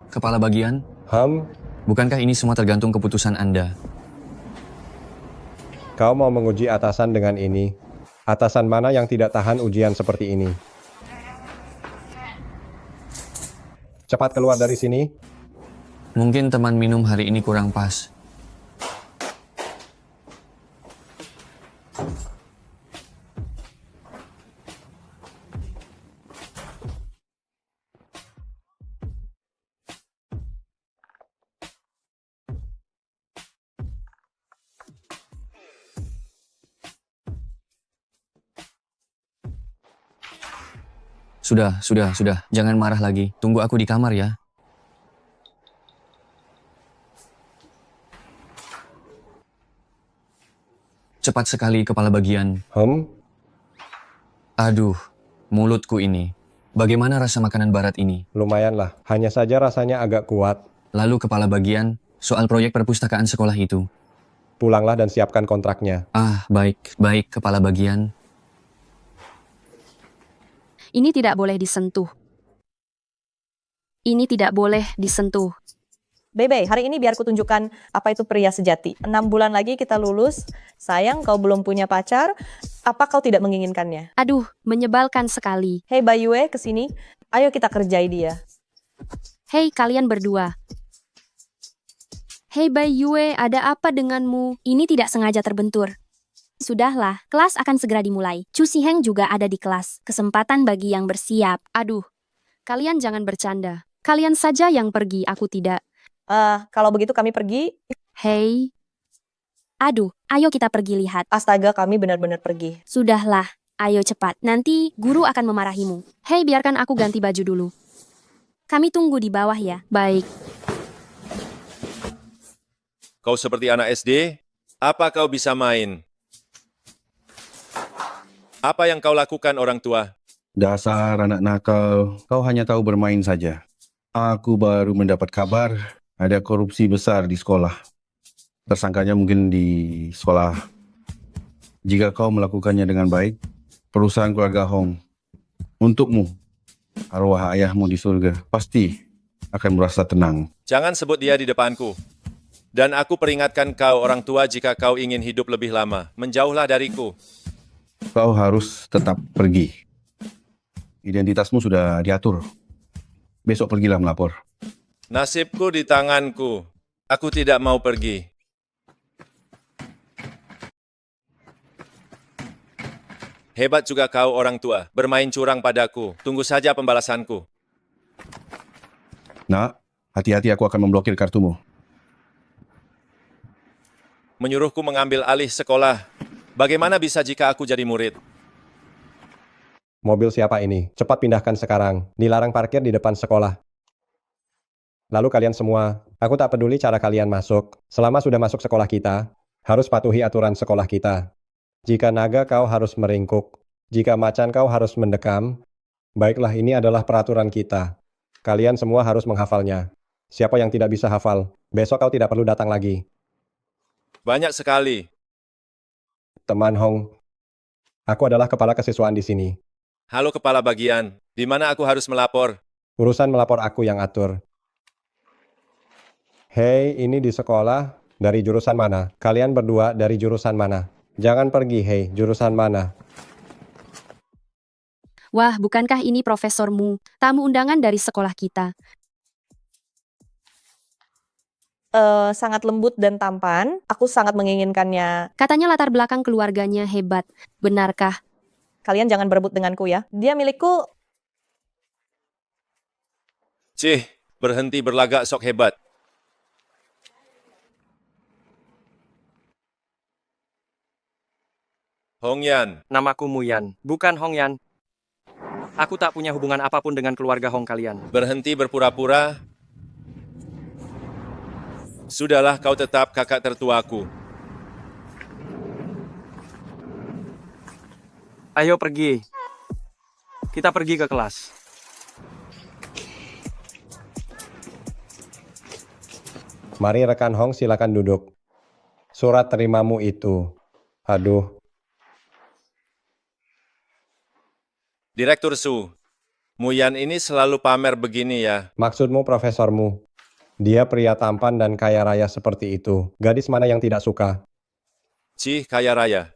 Kepala bagian, Ham, bukankah ini semua tergantung keputusan Anda? kau mau menguji atasan dengan ini? Atasan mana yang tidak tahan ujian seperti ini? Cepat keluar dari sini. Mungkin teman minum hari ini kurang pas. Sudah. Jangan marah lagi. Tunggu aku di kamar ya. Cepat sekali kepala bagian. Aduh, mulutku ini. Bagaimana rasa makanan barat ini? Lumayan lah. Hanya saja rasanya agak kuat. Lalu kepala bagian, soal proyek perpustakaan sekolah itu. Pulanglah dan siapkan kontraknya. Baik kepala bagian. Ini tidak boleh disentuh. Ini tidak boleh disentuh. Bebe, hari ini biar ku tunjukkan apa itu pria sejati. 6 bulan lagi kita lulus. Sayang, kau belum punya pacar. Apa kau tidak menginginkannya? Aduh, menyebalkan sekali. Hei Bayue, kesini. Ayo kita kerjai dia. Hei kalian berdua. Hei Bayue, ada apa denganmu? Ini tidak sengaja terbentur. Sudahlah, kelas akan segera dimulai. Chu Siheng juga ada di kelas. Kesempatan bagi yang bersiap. Aduh, kalian jangan bercanda. Kalian saja yang pergi, aku tidak. Kalau begitu kami pergi. Hei. Aduh, ayo kita pergi lihat. Astaga, kami benar-benar pergi. Sudahlah, ayo cepat. Nanti guru akan memarahimu. Hei, biarkan aku ganti baju dulu. Kami tunggu di bawah ya. Baik. Kau seperti anak SD? Apa kau bisa main? Apa yang kau lakukan orang tua? Dasar anak nakal, kau hanya tahu bermain saja. Aku baru mendapat kabar ada korupsi besar di sekolah. Tersangkanya mungkin di sekolah. Jika kau melakukannya dengan baik, perusahaan keluarga Hong, untukmu, arwah ayahmu di surga, pasti akan merasa tenang. Jangan sebut dia di depanku. Dan aku peringatkan kau orang tua jika kau ingin hidup lebih lama. Menjauhlah dariku. Kau harus tetap pergi. Identitasmu sudah diatur. Besok pergilah melapor. Nasibku di tanganku. Aku tidak mau pergi. Hebat juga kau orang tua, bermain curang padaku. Tunggu saja pembalasanku. Nak, hati-hati, aku akan memblokir kartumu. Menyuruhku mengambil alih sekolah. Bagaimana bisa jika aku jadi murid? Mobil siapa ini? Cepat pindahkan sekarang. Dilarang parkir di depan sekolah. Lalu kalian semua, aku tak peduli cara kalian masuk. Selama sudah masuk sekolah kita, harus patuhi aturan sekolah kita. Jika naga kau harus meringkuk. Jika macan kau harus mendekam. Baiklah, ini adalah peraturan kita. Kalian semua harus menghafalnya. Siapa yang tidak bisa hafal, besok kau tidak perlu datang lagi. Banyak sekali. Teman Hong, aku adalah kepala kesiswaan di sini. Halo kepala bagian, di mana aku harus melapor? Urusan melapor aku yang atur. Hei, ini di sekolah, dari jurusan mana? Kalian berdua dari jurusan mana? Jangan pergi, hei, jurusan mana? Wah, bukankah ini profesormu? Tamu undangan dari sekolah kita. Sangat lembut dan tampan. Aku sangat menginginkannya. Katanya latar belakang keluarganya hebat. Benarkah? Kalian jangan berebut denganku ya. Dia milikku. Cih, berhenti berlagak sok hebat. Hong Yan, Namaku Muyan, bukan Hong Yan. Aku tak punya hubungan apapun dengan keluarga Hong kalian. berhenti berpura-pura. Sudahlah, kau tetap kakak tertuaku. Ayo pergi. Kita pergi ke kelas. Mari rekan Hong, silakan duduk. Surat terimamu itu. Aduh, Direktur Su, Muyan ini selalu pamer begini ya. Maksudmu profesormu? Dia pria tampan dan kaya raya seperti itu. Gadis mana yang tidak suka? Cih, kaya raya.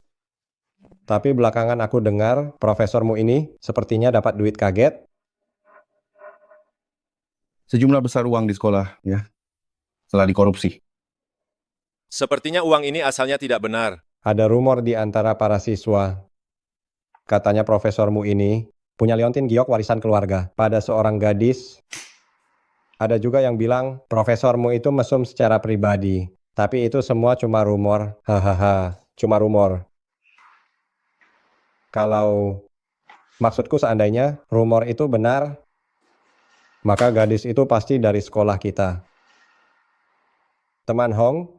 Tapi belakangan aku dengar profesormu ini sepertinya dapat duit kaget. Sejumlah besar uang di sekolah, ya. Setelah dikorupsi. Sepertinya uang ini asalnya tidak benar. Ada rumor di antara para siswa. Katanya profesormu ini punya liontin giok warisan keluarga pada seorang gadis. Ada juga yang bilang profesormu itu mesum secara pribadi. Tapi itu semua cuma rumor. Hahaha, cuma rumor. Kalau maksudku seandainya rumor itu benar, maka gadis itu pasti dari sekolah kita. Teman Hong,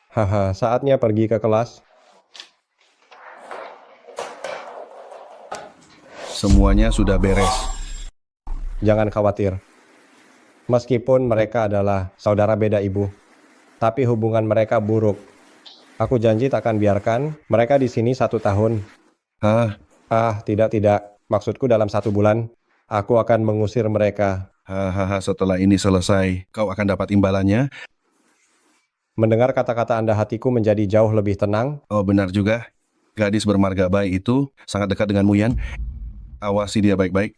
haha, saatnya pergi ke kelas. Semuanya sudah beres. Jangan khawatir. Meskipun mereka adalah saudara beda ibu, tapi hubungan mereka buruk. Aku janji takkan biarkan mereka di sini 1 tahun. Hah? Tidak. Maksudku dalam 1 bulan, aku akan mengusir mereka. Hahaha, setelah ini selesai, kau akan dapat imbalannya. Mendengar kata-kata Anda hatiku menjadi jauh lebih tenang. Oh, benar juga. Gadis bermarga baik itu sangat dekat dengan Muyan. Awasi dia baik-baik.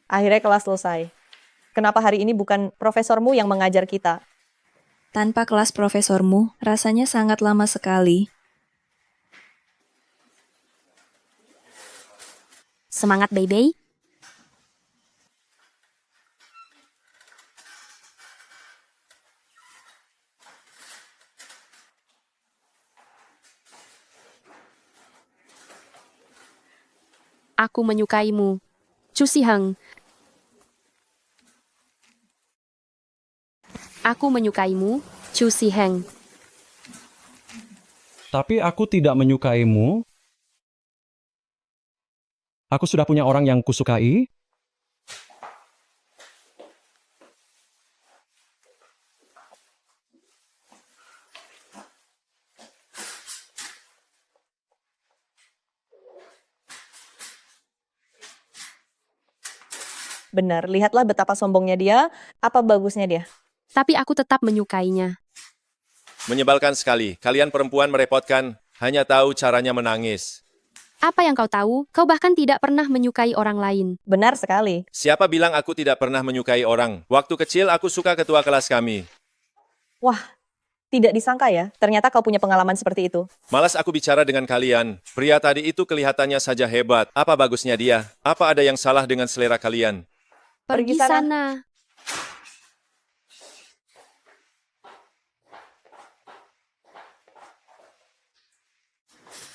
Akhirnya kelas selesai. Kenapa hari ini bukan profesormu yang mengajar kita? Tanpa kelas profesormu, rasanya sangat lama sekali. Semangat, Baby. Aku menyukaimu. Chu Siheng. Aku menyukaimu, Chu Siheng. Tapi aku tidak menyukaimu. Aku sudah punya orang yang kusukai. Benar, lihatlah betapa sombongnya dia, apa bagusnya dia. Tapi aku tetap menyukainya. Menyebalkan sekali. Kalian perempuan merepotkan, hanya tahu caranya menangis. Apa yang kau tahu? Kau bahkan tidak pernah menyukai orang lain. Benar sekali. Siapa bilang aku tidak pernah menyukai orang? Waktu kecil aku suka ketua kelas kami. Wah, tidak disangka ya, ternyata kau punya pengalaman seperti itu. Malas aku bicara dengan kalian. Pria tadi itu kelihatannya saja hebat. Apa bagusnya dia? Apa ada yang salah dengan selera kalian? Pergi sana.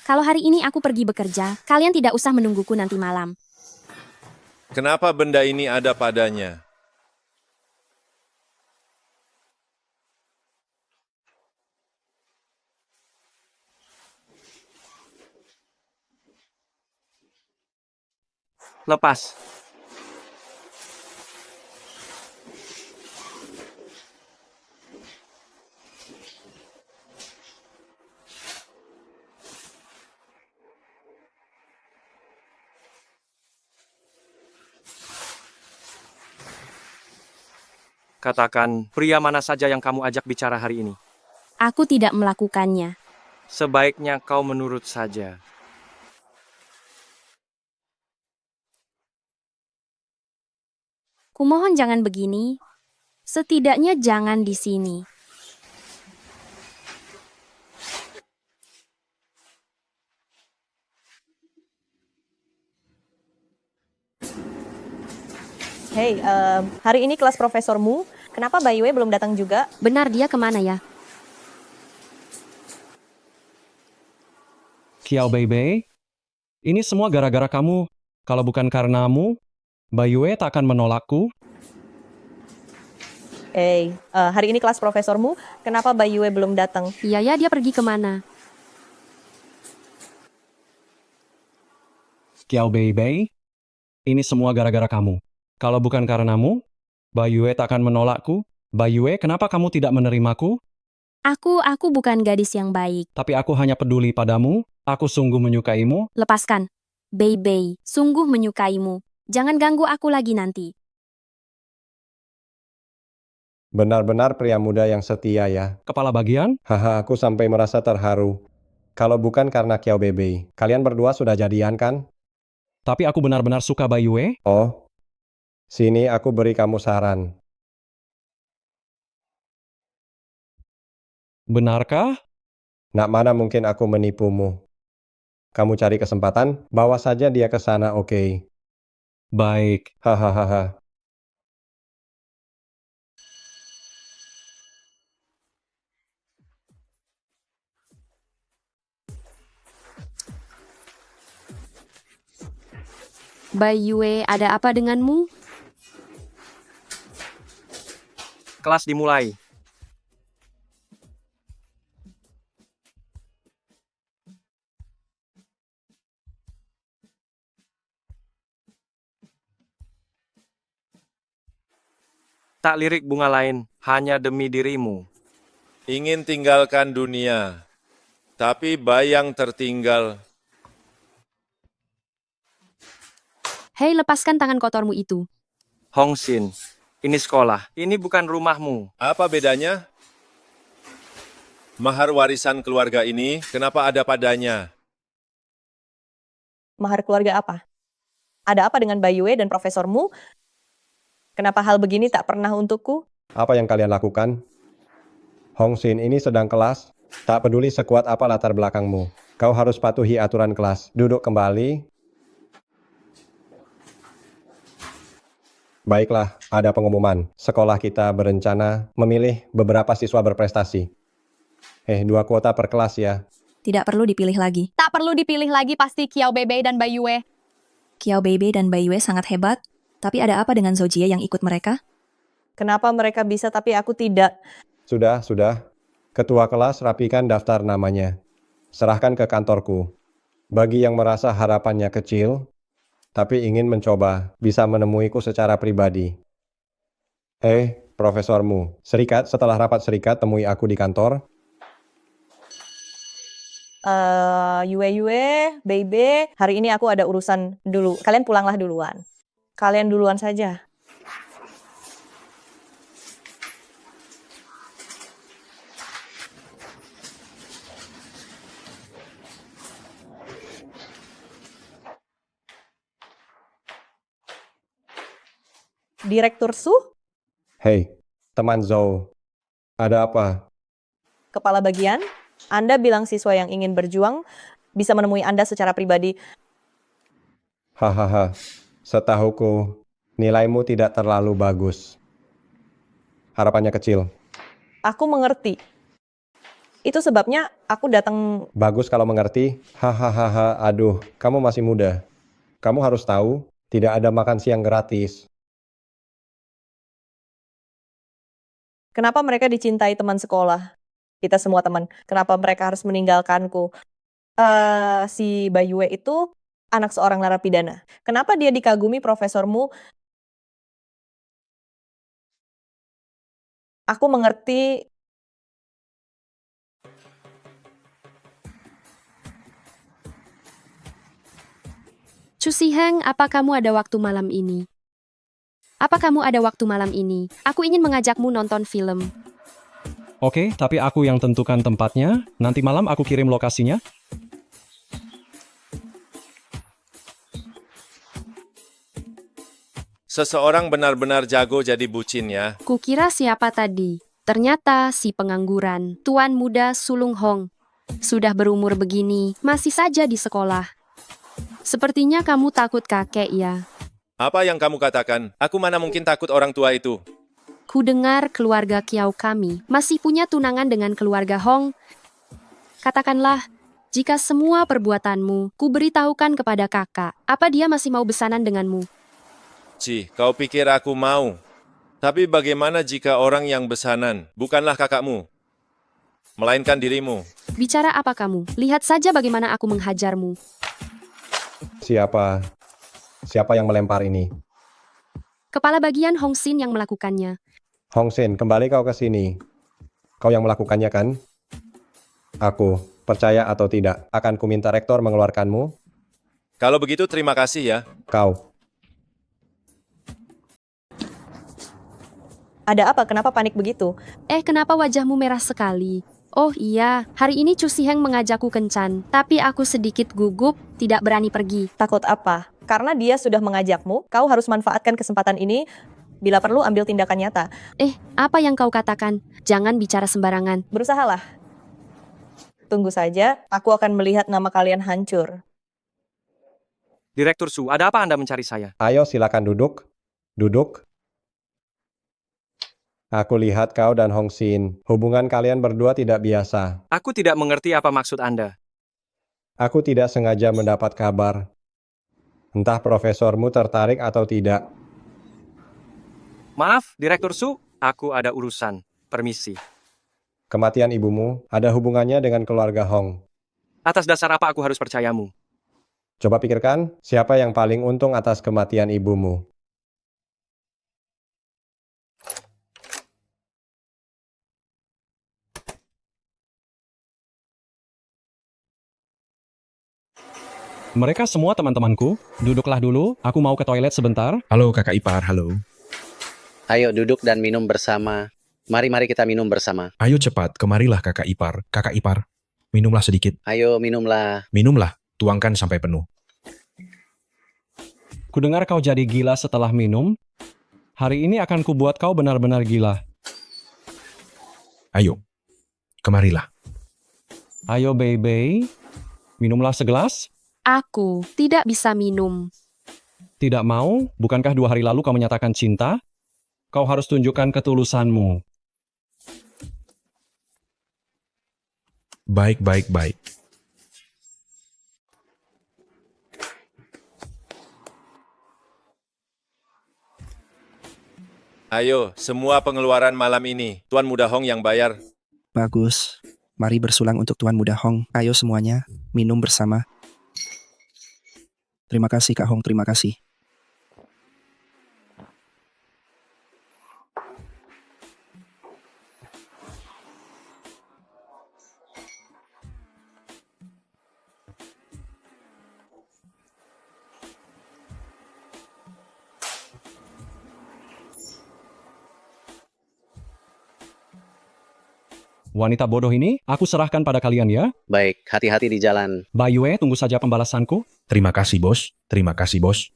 Kalau hari ini aku pergi bekerja, kalian tidak usah menungguku nanti malam. Kenapa benda ini ada padanya? Lepas. Katakan, pria mana saja yang kamu ajak bicara hari ini? Aku tidak melakukannya. Sebaiknya kau menurut saja. Kumohon jangan begini. Setidaknya jangan di sini. Hey, hari ini kelas profesormu, kenapa Bayiwe belum datang juga? Benar, dia kemana ya? Kiao Bei, ini semua gara-gara kamu. Kalau bukan karenamu, Bayue tak akan menolakku. Hey, hari ini kelas profesormu, kenapa Bayiwe belum datang? Iya ya, dia pergi kemana? Kiao Bei, Ini semua gara-gara kamu. Kalau bukan karenamu, Bayue tak akan menolakku. Bayue, kenapa kamu tidak menerimaku? Aku bukan gadis yang baik. Tapi aku hanya peduli padamu. Aku sungguh menyukaimu. Lepaskan. Bei, sungguh menyukaimu. Jangan ganggu aku lagi nanti. Benar-benar pria muda yang setia ya. Kepala bagian? Haha, aku sampai merasa terharu. Kalau bukan karena Kiao Bebe, kalian berdua sudah jadian kan? Tapi aku benar-benar suka Bayue. Oh, sini aku beri kamu saran. Benarkah? Nak mana mungkin aku menipumu. Kamu cari kesempatan, bawa saja dia ke sana, oke? Baik. Hahaha. Bayue, ada apa denganmu? Kelas dimulai. Tak lirik bunga lain, hanya demi dirimu. Ingin tinggalkan dunia, tapi bayang tertinggal. Hei, lepaskan tangan kotormu itu. Hong Xin, ini sekolah. Ini bukan rumahmu. Apa bedanya? Mahar warisan keluarga ini, kenapa ada padanya? Mahar keluarga apa? Ada apa dengan Bayue dan profesormu? Kenapa hal begini tak pernah untukku? Apa yang kalian lakukan? Hong Xin ini sedang kelas. Tak peduli sekuat apa latar belakangmu. Kau harus patuhi aturan kelas. Duduk kembali. Baiklah, ada pengumuman. Sekolah kita berencana memilih beberapa siswa berprestasi. 2 kuota per kelas ya. Tidak perlu dipilih lagi. Tak perlu dipilih lagi pasti Kiao Bebe dan Bayue. Kiao Bebe dan Bayue sangat hebat, tapi ada apa dengan Zojie yang ikut mereka? Kenapa mereka bisa tapi aku tidak? Sudah. Ketua kelas rapikan daftar namanya. Serahkan ke kantorku. Bagi yang merasa harapannya kecil, tapi ingin mencoba, bisa menemuiku secara pribadi. Profesormu. Serikat, setelah rapat serikat, temui aku di kantor. Yue, Bebe, hari ini aku ada urusan dulu. Kalian pulanglah duluan. Kalian duluan saja. Direktur Su, Hei, teman Zhou. Ada apa? kepala bagian, Anda bilang siswa yang ingin berjuang bisa menemui Anda secara pribadi. Hahaha, setahuku nilaimu tidak terlalu bagus. Harapannya kecil. Aku mengerti. Itu sebabnya aku datang. Bagus kalau mengerti. Hahaha, aduh, kamu masih muda. Kamu harus tahu, tidak ada makan siang gratis. Kenapa mereka dicintai teman sekolah? Kita semua teman. Kenapa mereka harus meninggalkanku? Si Bayue itu anak seorang narapidana. Kenapa dia dikagumi profesormu? Aku mengerti. Chu Siheng, apa kamu ada waktu malam ini? Apa kamu ada waktu malam ini? Aku ingin mengajakmu nonton film. Oke, tapi aku yang tentukan tempatnya. Nanti malam aku kirim lokasinya. Seseorang benar-benar jago jadi bucin ya. Kukira siapa tadi? Ternyata si pengangguran, tuan muda Sulung Hong. Sudah berumur begini, masih saja di sekolah. Sepertinya kamu takut kakek ya. Apa yang kamu katakan? Aku mana mungkin takut orang tua itu. Ku dengar keluarga Kiao kami masih punya tunangan dengan keluarga Hong. Katakanlah, jika semua perbuatanmu ku beritahukan kepada kakak, apa dia masih mau besanan denganmu? Kau pikir aku mau? Tapi bagaimana jika orang yang besanan bukanlah kakakmu, melainkan dirimu? Bicara apa kamu? Lihat saja bagaimana aku menghajarmu. Siapa? Siapa yang melempar ini? Kepala bagian Hong Sin yang melakukannya. Hong Sin, kembali kau ke sini. Kau yang melakukannya kan? Aku, percaya atau tidak, akan kuminta rektor mengeluarkanmu. Kalau begitu terima kasih ya. Kau. Ada apa? Kenapa panik begitu? Kenapa wajahmu merah sekali? Oh iya, hari ini Chu Siheng mengajakku kencan, tapi aku sedikit gugup, tidak berani pergi. Takut apa? Karena dia sudah mengajakmu, kau harus manfaatkan kesempatan ini. Bila perlu, ambil tindakan nyata. Apa yang kau katakan? Jangan bicara sembarangan. Berusahalah. Tunggu saja, aku akan melihat nama kalian hancur. Direktur Su, ada apa Anda mencari saya? Ayo silakan duduk. Duduk. Aku lihat kau dan Hong Sin. Hubungan kalian berdua tidak biasa. Aku tidak mengerti apa maksud Anda. Aku tidak sengaja mendapat kabar. Entah profesormu tertarik atau tidak. Maaf, Direktur Su, aku ada urusan. Permisi. Kematian ibumu ada hubungannya dengan keluarga Hong. Atas dasar apa aku harus percayamu? Coba pikirkan, siapa yang paling untung atas kematian ibumu? Mereka semua teman-temanku. Duduklah dulu, aku mau ke toilet sebentar. Halo kakak ipar, halo. Ayo duduk dan minum bersama. Mari kita minum bersama. Ayo cepat, kemarilah kakak ipar. Kakak ipar, minumlah sedikit. Ayo minumlah. Minumlah, tuangkan sampai penuh. Kudengar kau jadi gila setelah minum. Hari ini akan kubuat kau benar-benar gila. Ayo, kemarilah. Ayo baby, minumlah segelas. Aku tidak bisa minum. Tidak mau? Bukankah 2 hari lalu kau menyatakan cinta? Kau harus tunjukkan ketulusanmu. Baik. Ayo, semua pengeluaran malam ini. Tuan Muda Hong yang bayar. Bagus. Mari bersulang untuk Tuan Muda Hong. Ayo semuanya, minum bersama. Terima kasih Kak Hong, terima kasih. Wanita bodoh ini, aku serahkan pada kalian ya. Baik, hati-hati di jalan. Bayue, tunggu saja pembalasanku. Terima kasih bos, terima kasih bos.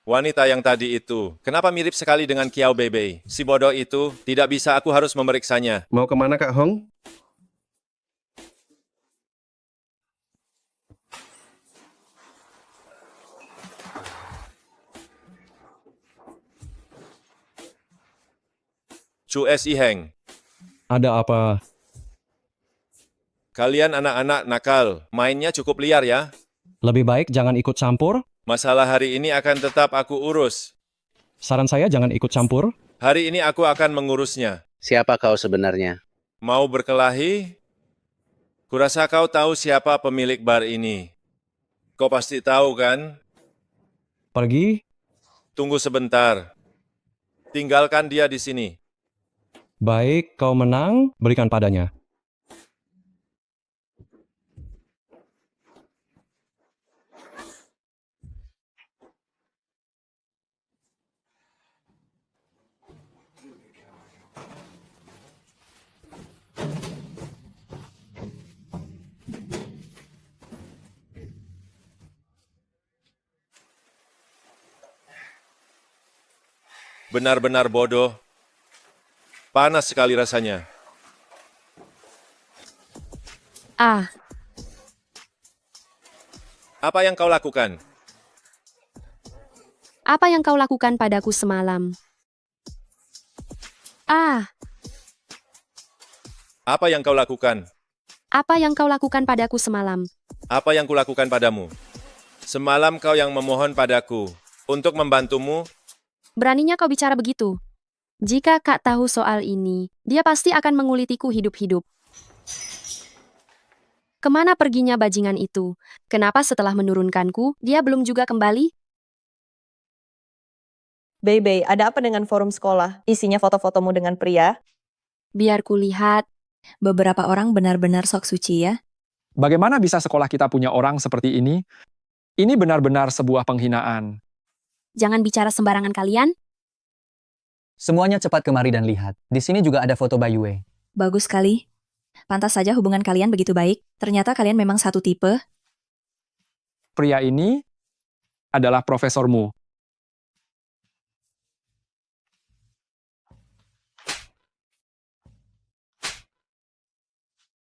Wanita yang tadi itu, kenapa mirip sekali dengan Kiao Beibei? Si bodoh itu, tidak bisa, aku harus memeriksanya. Mau kemana Kak Hong? Chu Si Heng, Ada apa? kalian anak-anak nakal, mainnya cukup liar ya. Lebih baik jangan ikut campur. Masalah hari ini akan tetap aku urus. Saran saya jangan ikut campur. Hari ini aku akan mengurusnya. Siapa kau sebenarnya? Mau berkelahi? Kurasa kau tahu siapa pemilik bar ini. Kau pasti tahu kan? Pergi. Tunggu sebentar. Tinggalkan dia di sini. Baik, kau menang, berikan padanya. Benar-benar bodoh. Panas sekali rasanya. Apa yang kau lakukan? Apa yang kau lakukan padaku semalam? Apa yang kau lakukan? Apa yang kau lakukan padaku semalam? Apa yang kulakukan padamu? Semalam kau yang memohon padaku untuk membantumu. Beraninya kau bicara begitu? Jika Kak tahu soal ini, dia pasti akan mengulitiku hidup-hidup. Kemana perginya bajingan itu? Kenapa setelah menurunkanku, dia belum juga kembali? Bebe, ada apa dengan forum sekolah? Isinya foto-fotomu dengan pria? Biar kulihat. Beberapa orang benar-benar sok suci ya. Bagaimana bisa sekolah kita punya orang seperti ini? Ini benar-benar sebuah penghinaan. Jangan bicara sembarangan kalian. Semuanya cepat kemari dan lihat. Di sini juga ada foto Bayue. Bagus sekali. Pantas saja hubungan kalian begitu baik. Ternyata kalian memang satu tipe. Pria ini adalah profesormu.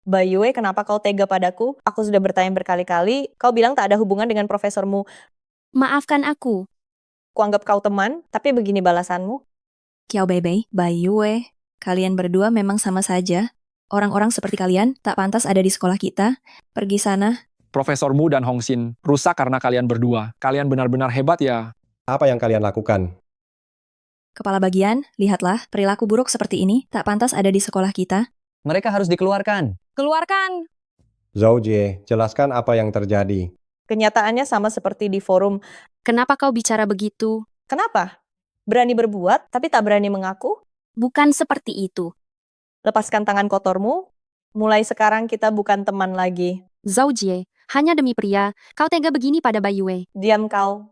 Bayue, kenapa kau tega padaku? Aku sudah bertanya berkali-kali, kau bilang tak ada hubungan dengan profesormu. Maafkan aku. Kuanggap kau teman, tapi begini balasanmu. Kiao Bebe, Bayue, kalian berdua memang sama saja. Orang-orang seperti kalian tak pantas ada di sekolah kita. Pergi sana. Profesormu dan Hongxin rusak karena kalian berdua. Kalian benar-benar hebat ya. Apa yang kalian lakukan? Kepala bagian, lihatlah, perilaku buruk seperti ini tak pantas ada di sekolah kita. Mereka harus dikeluarkan. Keluarkan. Zhou Jie, jelaskan apa yang terjadi. Kenyataannya sama seperti di forum. Kenapa kau bicara begitu? Kenapa? Berani berbuat, tapi tak berani mengaku? Bukan seperti itu. Lepaskan tangan kotormu. Mulai sekarang kita bukan teman lagi. Zhou Jie, hanya demi pria, kau tega begini pada Bayue. Diam kau.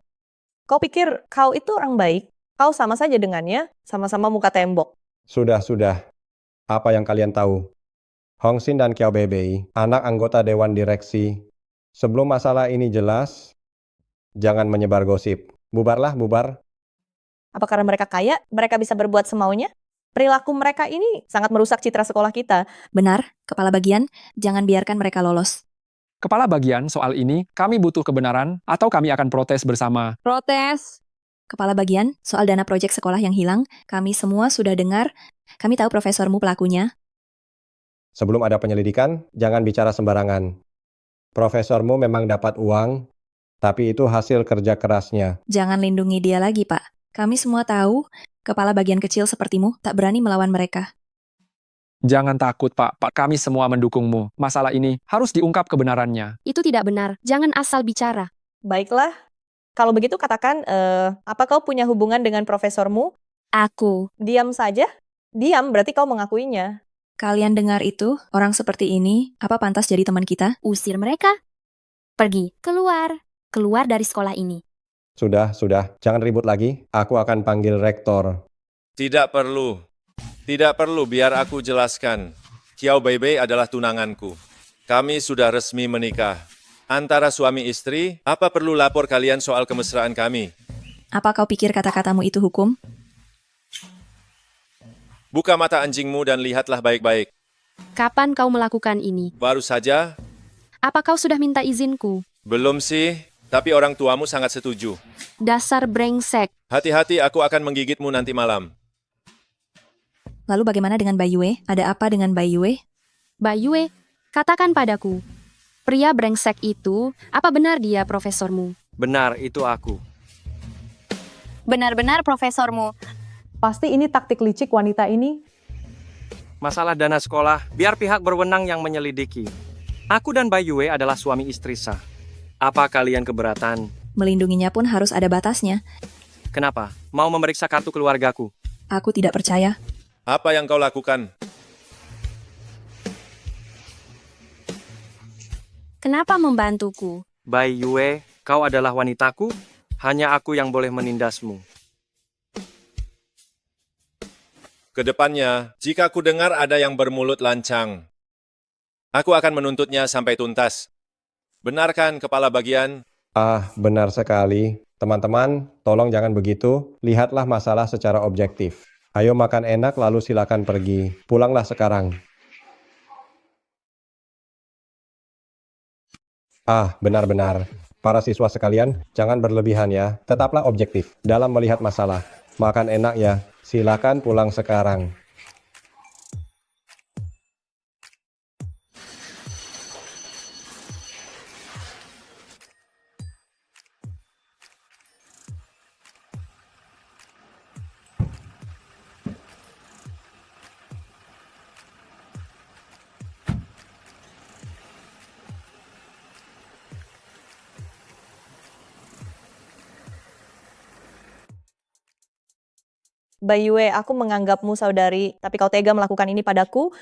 Kau pikir kau itu orang baik? Kau sama saja dengannya, sama-sama muka tembok. Sudah. Apa yang kalian tahu? Hongxin dan Kiao Beibei, anak anggota Dewan Direksi. Sebelum masalah ini jelas, jangan menyebar gosip. Bubarlah, bubar. Apa karena mereka kaya, mereka bisa berbuat semaunya? Perilaku mereka ini sangat merusak citra sekolah kita. Benar, kepala bagian, jangan biarkan mereka lolos. Kepala bagian soal ini, kami butuh kebenaran atau kami akan protes bersama. Protes. Kepala bagian, soal dana proyek sekolah yang hilang, kami semua sudah dengar. Kami tahu profesormu pelakunya. Sebelum ada penyelidikan, jangan bicara sembarangan. Profesormu memang dapat uang, tapi itu hasil kerja kerasnya. Jangan lindungi dia lagi, Pak. Kami semua tahu, kepala bagian kecil sepertimu tak berani melawan mereka. Jangan takut, Pak. Kami semua mendukungmu. Masalah ini harus diungkap kebenarannya. Itu tidak benar. Jangan asal bicara. Baiklah. Kalau begitu katakan, apa kau punya hubungan dengan profesormu? Aku. Diam saja? Diam berarti kau mengakuinya. Kalian dengar itu, orang seperti ini, apa pantas jadi teman kita? Usir mereka. Pergi. Keluar. Keluar dari sekolah ini. Sudah. Jangan ribut lagi. Aku akan panggil rektor. Tidak perlu. Tidak perlu, biar aku jelaskan. Kiao Beibei adalah tunanganku. Kami sudah resmi menikah. Antara suami istri, apa perlu lapor kalian soal kemesraan kami? Apa kau pikir kata-katamu itu hukum? Buka mata anjingmu dan lihatlah baik-baik. Kapan kau melakukan ini? Baru saja, Apa kau sudah minta izinku? belum sih, tapi orang tuamu sangat setuju. Dasar brengsek. Hati-hati, aku akan menggigitmu nanti malam. Lalu bagaimana dengan Bayue? Ada apa dengan Bayue? Bayue, katakan padaku. Pria brengsek itu, apa benar dia profesormu? Benar, itu aku. Benar-benar profesormu. Pasti ini taktik licik wanita ini. Masalah dana sekolah, biar pihak berwenang yang menyelidiki. Aku dan Bayue adalah suami istri sah. Apa kalian keberatan? Melindunginya pun harus ada batasnya. Kenapa? Mau memeriksa kartu keluargaku? Aku tidak percaya. Apa yang kau lakukan? Kenapa membantuku? Bayue, kau adalah wanitaku? Hanya aku yang boleh menindasmu. Kedepannya, jika ku dengar ada yang bermulut lancang, aku akan menuntutnya sampai tuntas. Benarkan, kepala bagian? Benar sekali. Teman-teman, tolong jangan begitu. Lihatlah masalah secara objektif. Ayo makan enak lalu silakan pergi. Pulanglah sekarang. Benar-benar. Para siswa sekalian, jangan berlebihan ya. Tetaplah objektif dalam melihat masalah. Makan enak ya. Silakan pulang sekarang. Bayue, aku menganggapmu saudari, tapi kau tega melakukan ini padaku.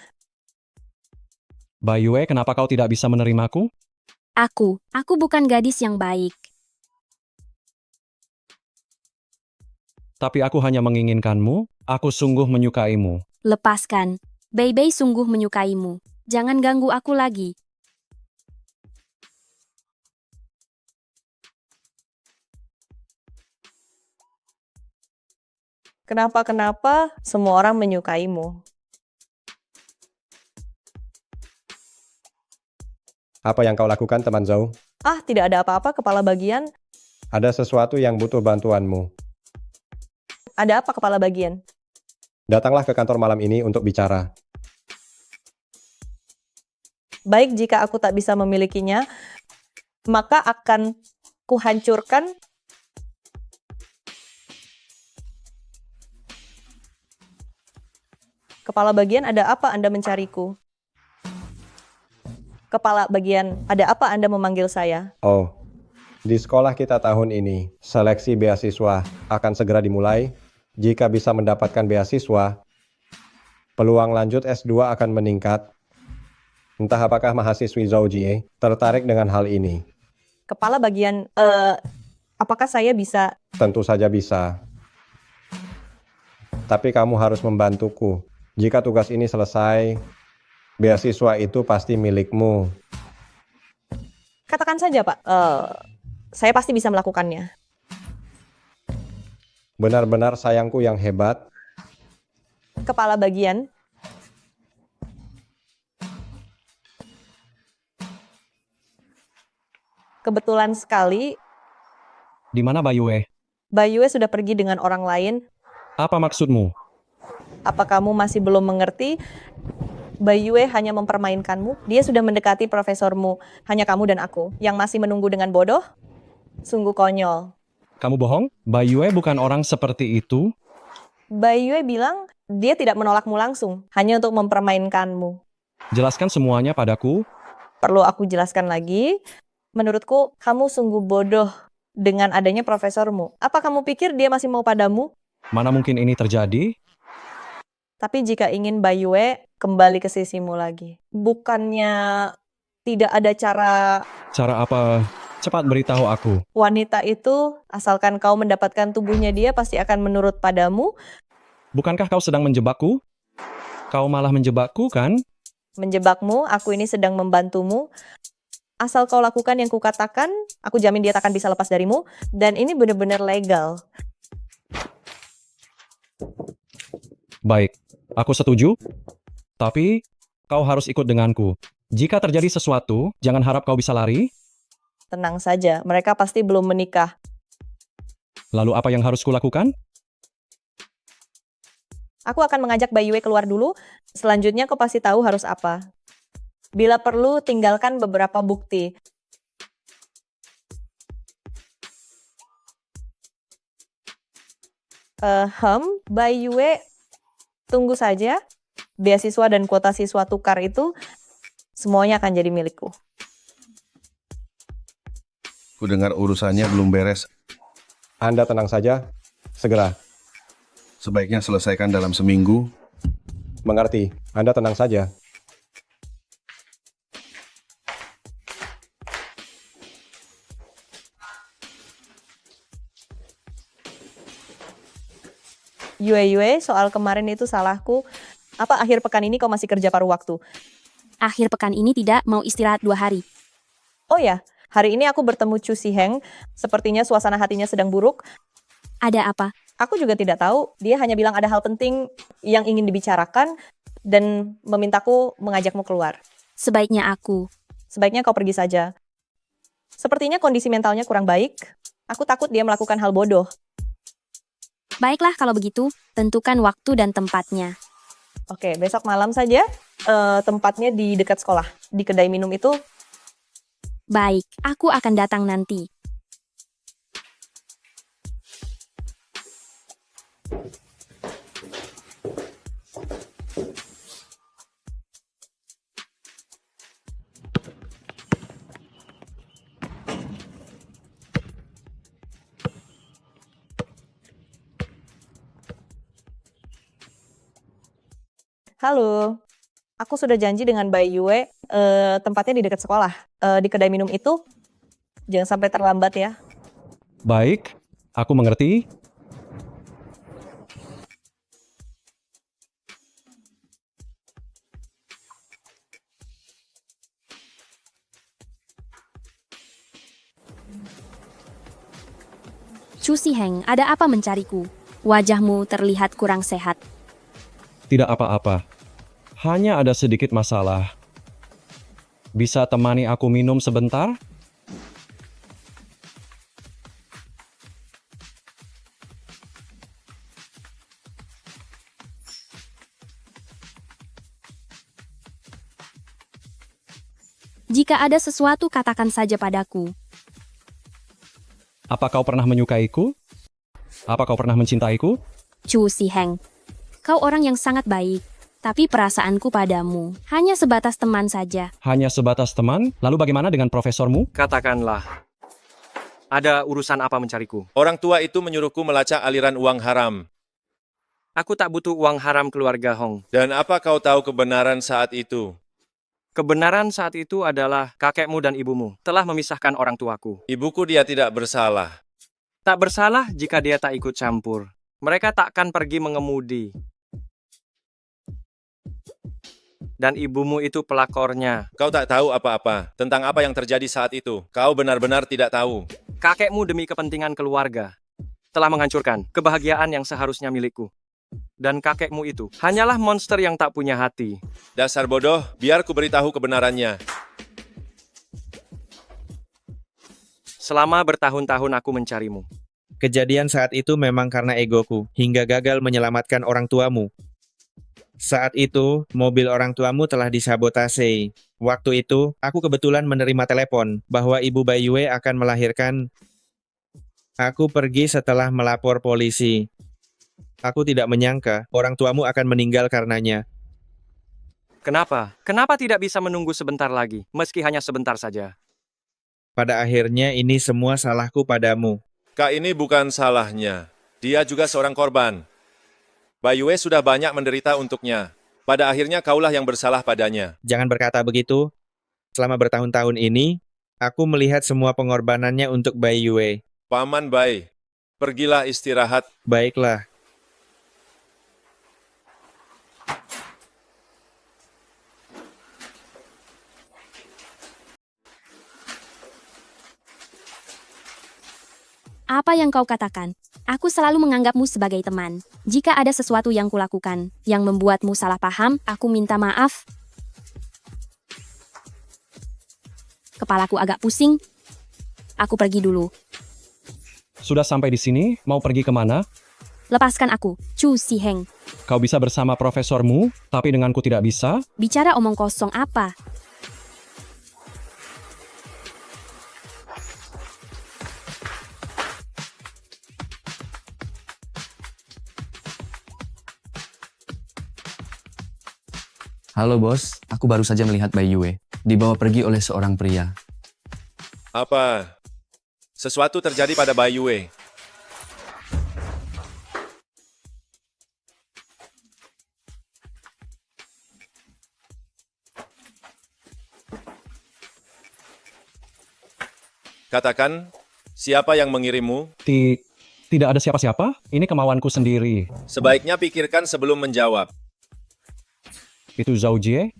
Bayue, kenapa kau tidak bisa menerimaku? Aku bukan gadis yang baik. Tapi aku hanya menginginkanmu, aku sungguh menyukaimu. Lepaskan. Bei sungguh menyukaimu. Jangan ganggu aku lagi. Kenapa semua orang menyukaimu? Apa yang kau lakukan, teman Zhou? Ah, tidak ada apa-apa, kepala bagian. Ada sesuatu yang butuh bantuanmu. Ada apa, kepala bagian? Datanglah ke kantor malam ini untuk bicara. Baik, jika aku tak bisa memilikinya, maka akan kuhancurkan. Kepala bagian, ada apa Anda mencariku? Kepala bagian, ada apa Anda memanggil saya? Oh, di sekolah kita tahun ini, seleksi beasiswa akan segera dimulai. Jika bisa mendapatkan beasiswa, peluang lanjut S2 akan meningkat. Entah apakah mahasiswi Zhou Jie tertarik dengan hal ini. Kepala bagian, apakah saya bisa? Tentu saja bisa. Tapi kamu harus membantuku. Jika tugas ini selesai, beasiswa itu pasti milikmu. Katakan saja, Pak. Saya pasti bisa melakukannya. Benar-benar sayangku yang hebat. Kepala bagian, kebetulan sekali, Di mana Bayue? Bayue sudah pergi dengan orang lain. Apa maksudmu? Apa kamu masih belum mengerti? Bayue hanya mempermainkanmu. Dia sudah mendekati profesormu. Hanya kamu dan aku yang masih menunggu dengan bodoh. Sungguh konyol. Kamu bohong? Bayue bukan orang seperti itu. Bayue bilang dia tidak menolakmu langsung, hanya untuk mempermainkanmu. Jelaskan semuanya padaku. Perlu aku jelaskan lagi? Menurutku, kamu sungguh bodoh dengan adanya profesormu. Apa kamu pikir dia masih mau padamu? Mana mungkin ini terjadi? Tapi jika ingin Bayue kembali ke sisimu lagi. Bukannya tidak ada cara. Cara apa? Cepat beritahu aku. Wanita itu, asalkan kau mendapatkan tubuhnya dia, pasti akan menurut padamu. Bukankah kau sedang menjebakku? Kau malah menjebakku, kan? Menjebakmu, aku ini sedang membantumu. Asal kau lakukan yang kukatakan, aku jamin dia takkan bisa lepas darimu. Dan ini benar-benar legal. Baik, aku setuju. Tapi, kau harus ikut denganku. Jika terjadi sesuatu, jangan harap kau bisa lari. Tenang saja, mereka pasti belum menikah. Lalu apa yang harus kulakukan? Aku akan mengajak Bayue keluar dulu. Selanjutnya kau pasti tahu harus apa. Bila perlu, tinggalkan beberapa bukti. Bayue, tunggu saja. Beasiswa dan kuota siswa tukar itu semuanya akan jadi milikku. Ku dengar urusannya belum beres. Anda tenang saja. Segera. Sebaiknya selesaikan dalam seminggu. Mengerti. Anda tenang saja. Yue, soal kemarin itu salahku. Apa akhir pekan ini kau masih kerja paruh waktu? Akhir pekan ini tidak mau istirahat 2 hari. Oh ya, hari ini aku bertemu Chu Si Heng. Sepertinya suasana hatinya sedang buruk. Ada apa? Aku juga tidak tahu. Dia hanya bilang ada hal penting yang ingin dibicarakan dan memintaku mengajakmu keluar. Sebaiknya kau pergi saja. Sepertinya kondisi mentalnya kurang baik. Aku takut dia melakukan hal bodoh. Baiklah kalau begitu, tentukan waktu dan tempatnya. Oke, besok malam saja. Tempatnya di dekat sekolah. Di kedai minum itu. Baik, aku akan datang nanti. Halo. Aku sudah janji dengan Mbak Yue, tempatnya di dekat sekolah. Di kedai minum itu, jangan sampai terlambat ya. Baik, aku mengerti. Chu Si Heng, ada apa mencariku? Wajahmu terlihat kurang sehat. Tidak apa-apa. Hanya ada sedikit masalah. Bisa temani aku minum sebentar? Jika ada sesuatu, katakan saja padaku. Apa kau pernah menyukaiku? Apa kau pernah mencintaiku? Chu Si Heng, kau orang yang sangat baik. Tapi perasaanku padamu hanya sebatas teman saja. Hanya sebatas teman? Lalu bagaimana dengan profesormu? Katakanlah, ada urusan apa mencariku? Orang tua itu menyuruhku melacak aliran uang haram. Aku tak butuh uang haram keluarga Hong. Dan apa kau tahu kebenaran saat itu? Kebenaran saat itu adalah kakekmu dan ibumu telah memisahkan orang tuaku. Ibuku dia tidak bersalah. Tak bersalah jika dia tak ikut campur. Mereka takkan pergi mengemudi. Dan ibumu itu pelakornya. Kau tak tahu apa-apa tentang apa yang terjadi saat itu. Kau benar-benar tidak tahu. Kakekmu demi kepentingan keluarga telah menghancurkan kebahagiaan yang seharusnya milikku. Dan kakekmu itu hanyalah monster yang tak punya hati. Dasar bodoh, biar ku beritahu kebenarannya. Selama bertahun-tahun aku mencarimu. Kejadian saat itu memang karena egoku, hingga gagal menyelamatkan orang tuamu. Saat itu, mobil orang tuamu telah disabotase. Waktu itu, aku kebetulan menerima telepon bahwa Ibu Baiyue akan melahirkan. Aku pergi setelah melapor polisi. Aku tidak menyangka orang tuamu akan meninggal karenanya. Kenapa? Kenapa tidak bisa menunggu sebentar lagi, meski hanya sebentar saja? Pada akhirnya ini semua salahku padamu. Kak, ini bukan salahnya. Dia juga seorang korban. Baiyue sudah banyak menderita untuknya. Pada akhirnya kaulah yang bersalah padanya. Jangan berkata begitu. Selama bertahun-tahun ini, aku melihat semua pengorbanannya untuk Baiyue. Paman Bai, pergilah istirahat. Baiklah. Apa yang kau katakan? Aku selalu menganggapmu sebagai teman. Jika ada sesuatu yang kulakukan yang membuatmu salah paham, aku minta maaf. Kepalaku agak pusing. Aku pergi dulu. Sudah sampai di sini, mau pergi kemana? Lepaskan aku, Chu Si Heng. Kau bisa bersama profesormu, tapi denganku tidak bisa? Bicara omong kosong apa? Halo bos, aku baru saja melihat Baiyue dibawa pergi oleh seorang pria. Apa? Sesuatu terjadi pada Baiyue. Katakan, siapa yang mengirimmu? Tidak ada siapa-siapa, ini kemauanku sendiri. Sebaiknya pikirkan sebelum menjawab. Itu Zhou Jie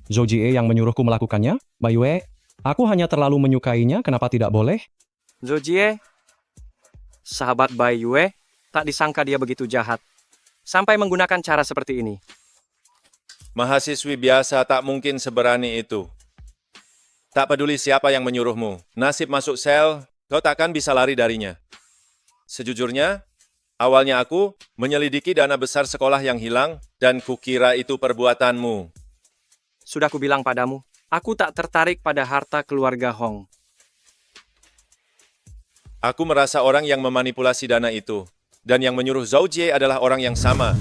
yang menyuruhku melakukannya. Baiyue, aku hanya terlalu menyukainya, kenapa tidak boleh? Zhou Jie, sahabat Baiyue, tak disangka dia begitu jahat. Sampai menggunakan cara seperti ini. Mahasiswi biasa tak mungkin seberani itu. Tak peduli siapa yang menyuruhmu. Nasib masuk sel, kau takkan bisa lari darinya. Sejujurnya, awalnya aku menyelidiki dana besar sekolah yang hilang dan kukira itu perbuatanmu. Sudah kubilang padamu, aku tak tertarik pada harta keluarga Hong. Aku merasa orang yang memanipulasi dana itu, dan yang menyuruh Zhou Jie adalah orang yang sama.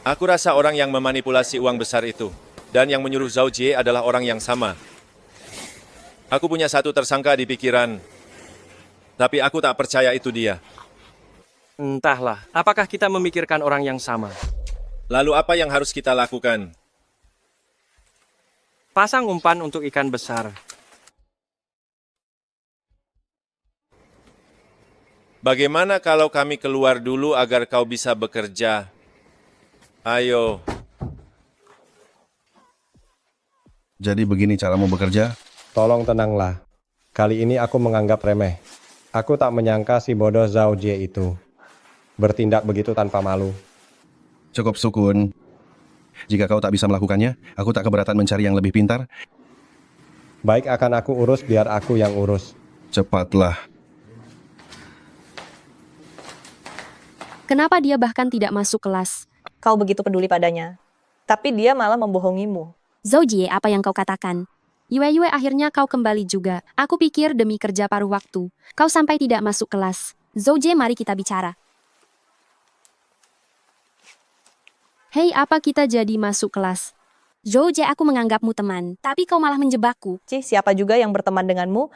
Aku rasa orang yang memanipulasi uang besar itu, dan yang menyuruh Zhou Jie adalah orang yang sama. Aku punya satu tersangka di pikiran, tapi aku tak percaya itu dia. Entahlah, apakah kita memikirkan orang yang sama? Lalu apa yang harus kita lakukan? Pasang umpan untuk ikan besar. Bagaimana kalau kami keluar dulu agar kau bisa bekerja? Ayo, Jadi begini caramu bekerja? Tolong tenanglah. Kali ini aku menganggap remeh. Aku tak menyangka si bodoh Zhao Jie itu bertindak begitu tanpa malu. Cukup Sukun. Jika kau tak bisa melakukannya, aku tak keberatan mencari yang lebih pintar. Baik, akan aku urus, biar aku yang urus. Cepatlah. Kenapa dia bahkan tidak masuk kelas? Kau begitu peduli padanya. Tapi dia malah membohongimu. Zhao Jie, apa yang kau katakan? Yue, akhirnya kau kembali juga. Aku pikir demi kerja paruh waktu, kau sampai tidak masuk kelas. Zhao Jie, mari kita bicara. Hei, apa kita jadi masuk kelas? Zhao Jie, aku menganggapmu teman, tapi kau malah menjebakku. Siapa juga yang berteman denganmu?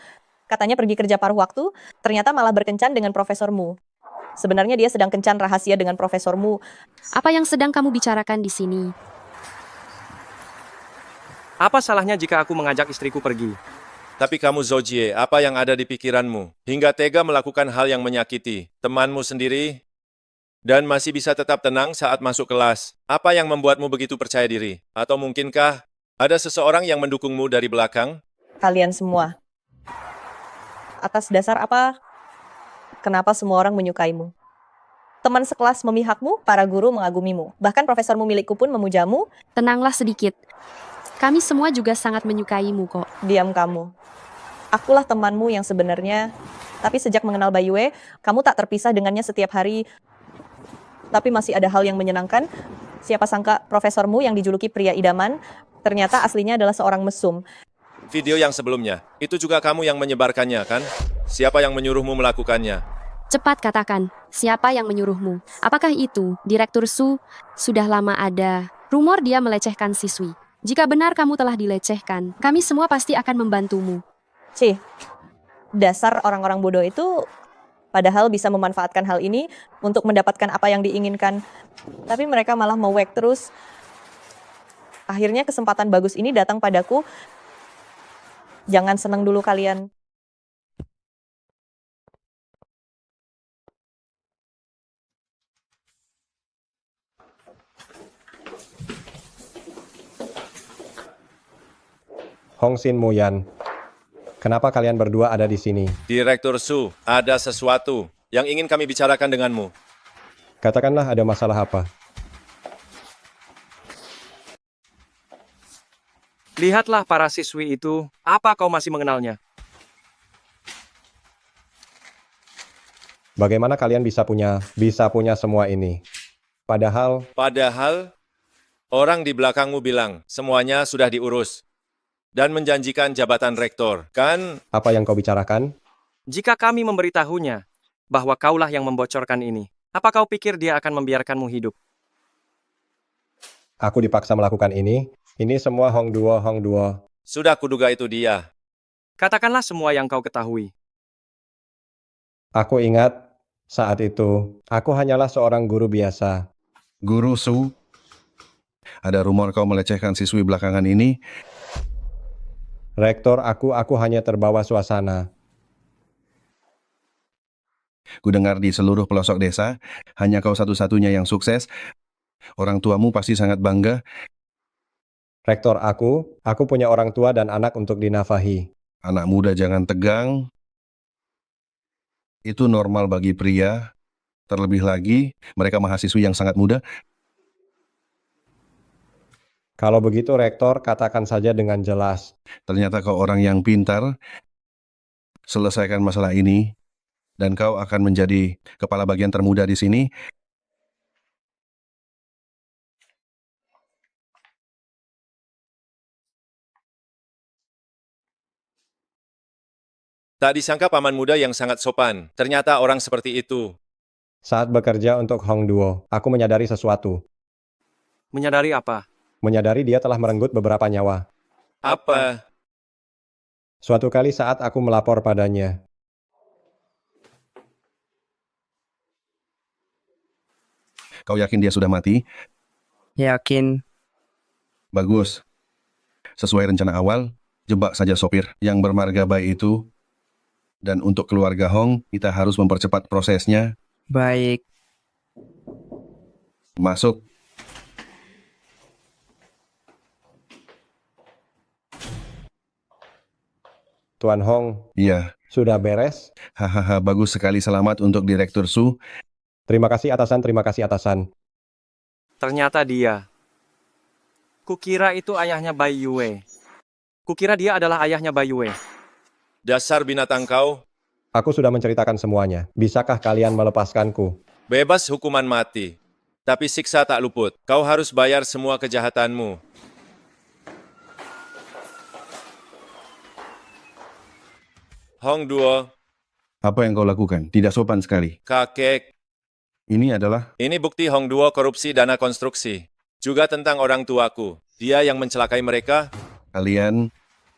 Katanya pergi kerja paruh waktu, ternyata malah berkencan dengan profesormu. Sebenarnya dia sedang kencan rahasia dengan profesormu. Apa yang sedang kamu bicarakan di sini? Apa salahnya jika aku mengajak istriku pergi? tapi kamu Zhao Jie, apa yang ada di pikiranmu? Hingga tega melakukan hal yang menyakiti temanmu sendiri? Dan masih bisa tetap tenang saat masuk kelas. Apa yang membuatmu begitu percaya diri? Atau mungkinkah ada seseorang yang mendukungmu dari belakang? Kalian semua. Atas dasar apa? Kenapa semua orang menyukaimu? Teman sekelas memihakmu, para guru mengagumimu. Bahkan profesormu milikku pun memujamu. Tenanglah sedikit. Kami semua juga sangat menyukaimu kok. Diam kamu. Akulah temanmu yang sebenarnya. Tapi sejak mengenal Baiyue, kamu tak terpisah dengannya setiap hari. Tapi masih ada hal yang menyenangkan. Siapa sangka profesormu yang dijuluki pria idaman, ternyata aslinya adalah seorang mesum. Video yang sebelumnya, itu juga kamu yang menyebarkannya, kan? Siapa yang menyuruhmu melakukannya? Cepat katakan, siapa yang menyuruhmu? Apakah itu Direktur Su? Sudah lama ada rumor dia melecehkan siswi. Jika benar kamu telah dilecehkan, kami semua pasti akan membantumu. Dasar orang-orang bodoh itu padahal bisa memanfaatkan hal ini untuk mendapatkan apa yang diinginkan. Tapi mereka malah mewek terus. Akhirnya kesempatan bagus ini datang padaku. Jangan senang dulu kalian. Hong Xin Muyan, kenapa kalian berdua ada di sini? Direktur Su, ada sesuatu yang ingin kami bicarakan denganmu. Katakanlah ada masalah apa? Lihatlah para siswi itu, apa kau masih mengenalnya? Bagaimana kalian bisa punya semua ini? Padahal Orang di belakangmu bilang semuanya sudah diurus dan menjanjikan jabatan rektor, kan? apa yang kau bicarakan? Jika kami memberitahunya bahwa kaulah yang membocorkan ini, apa kau pikir dia akan membiarkanmu hidup? Aku dipaksa melakukan ini. Ini semua Hong Duo. Sudah kuduga itu dia. Katakanlah semua yang kau ketahui. Aku ingat saat itu, aku hanyalah seorang guru biasa. Guru Su, ada rumor kau melecehkan siswi belakangan ini. Rektor, aku hanya terbawa suasana. Kudengar di seluruh pelosok desa, hanya kau satu-satunya yang sukses. Orang tuamu pasti sangat bangga. Rektor, aku punya orang tua dan anak untuk dinafkahi. Anak muda jangan tegang. Itu normal bagi pria. Terlebih lagi, mereka mahasiswi yang sangat muda. Kalau begitu, Rektor, katakan saja dengan jelas. Ternyata kau orang yang pintar. Selesaikan masalah ini, dan kau akan menjadi kepala bagian termuda di sini. Tak disangka paman muda yang sangat sopan. Ternyata orang seperti itu. Saat bekerja untuk Hong Duo, aku menyadari sesuatu. Menyadari apa? Menyadari dia telah merenggut beberapa nyawa. Apa? Suatu kali saat aku melapor padanya, Kau yakin dia sudah mati? Yakin. Bagus. Sesuai rencana awal, jebak saja sopir yang bermarga baik itu. Dan untuk keluarga Hong, kita harus mempercepat prosesnya. Baik. Masuk. Tuan Hong, Iya. sudah beres? Hahaha, bagus sekali. Selamat untuk Direktur Su. Terima kasih atasan, terima kasih atasan. Ternyata dia. Kukira itu ayahnya Bai Yue. Kukira dia adalah ayahnya Bai Yue. Dasar binatang kau, Aku sudah menceritakan semuanya. Bisakah kalian melepaskanku? bebas hukuman mati. Tapi siksa tak luput. Kau harus bayar semua kejahatanmu. Hong Duo, Apa yang kau lakukan? Tidak sopan sekali. kakek, Ini adalah... ini bukti Hong Duo korupsi dana konstruksi. Juga tentang orang tuaku. Dia yang mencelakai mereka. Kalian...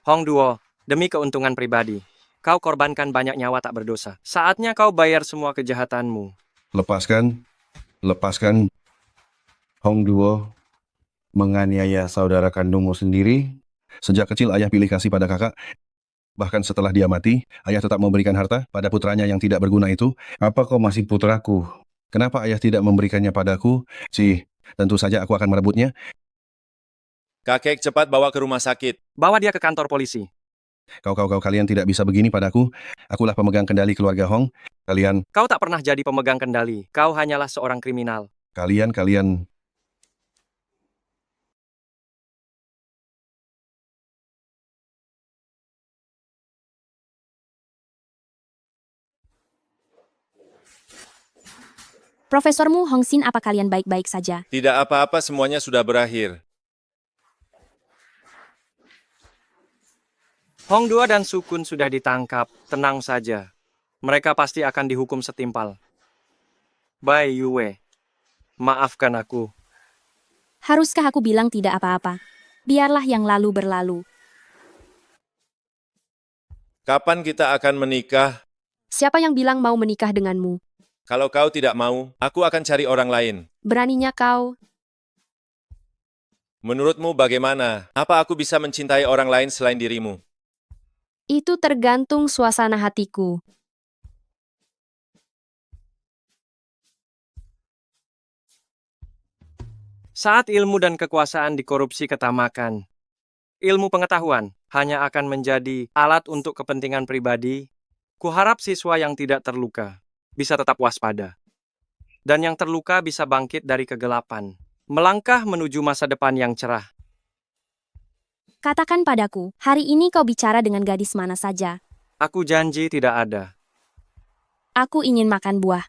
Hong Duo, demi keuntungan pribadi, kau korbankan banyak nyawa tak berdosa. Saatnya kau bayar semua kejahatanmu. Lepaskan. Lepaskan. Hong Duo menganiaya saudara kandungmu sendiri. Sejak kecil ayah pilih kasih pada kakak. Bahkan setelah dia mati, ayah tetap memberikan harta pada putranya yang tidak berguna itu. Apa kau masih putraku? Kenapa ayah tidak memberikannya padaku? Tentu saja aku akan merebutnya. Kakek cepat bawa ke rumah sakit. Bawa dia ke kantor polisi. Kalian tidak bisa begini padaku. Akulah pemegang kendali keluarga Hong. Kalian... Kau tak pernah jadi pemegang kendali. Kau hanyalah seorang kriminal. Kalian... Profesormu Hong Xin, apa kalian baik-baik saja? Tidak apa-apa, semuanya sudah berakhir. Hong Duo dan Sukun sudah ditangkap. Tenang saja. Mereka pasti akan dihukum setimpal. Bai Yue, maafkan aku. Haruskah aku bilang tidak apa-apa? Biarlah yang lalu berlalu. Kapan kita akan menikah? Siapa yang bilang mau menikah denganmu? Kalau kau tidak mau, aku akan cari orang lain. Beraninya kau? Menurutmu bagaimana? Apa aku bisa mencintai orang lain selain dirimu? Itu tergantung suasana hatiku. Saat ilmu dan kekuasaan dikorupsi ketamakan, ilmu pengetahuan hanya akan menjadi alat untuk kepentingan pribadi. Kuharap siswa yang tidak terluka bisa tetap waspada. Dan yang terluka bisa bangkit dari kegelapan. Melangkah menuju masa depan yang cerah. Katakan padaku, hari ini kau bicara dengan gadis mana saja? Aku janji tidak ada. Aku ingin makan buah.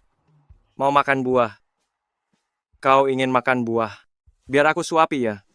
Mau makan buah? Kau ingin makan buah? Biar aku suapi ya.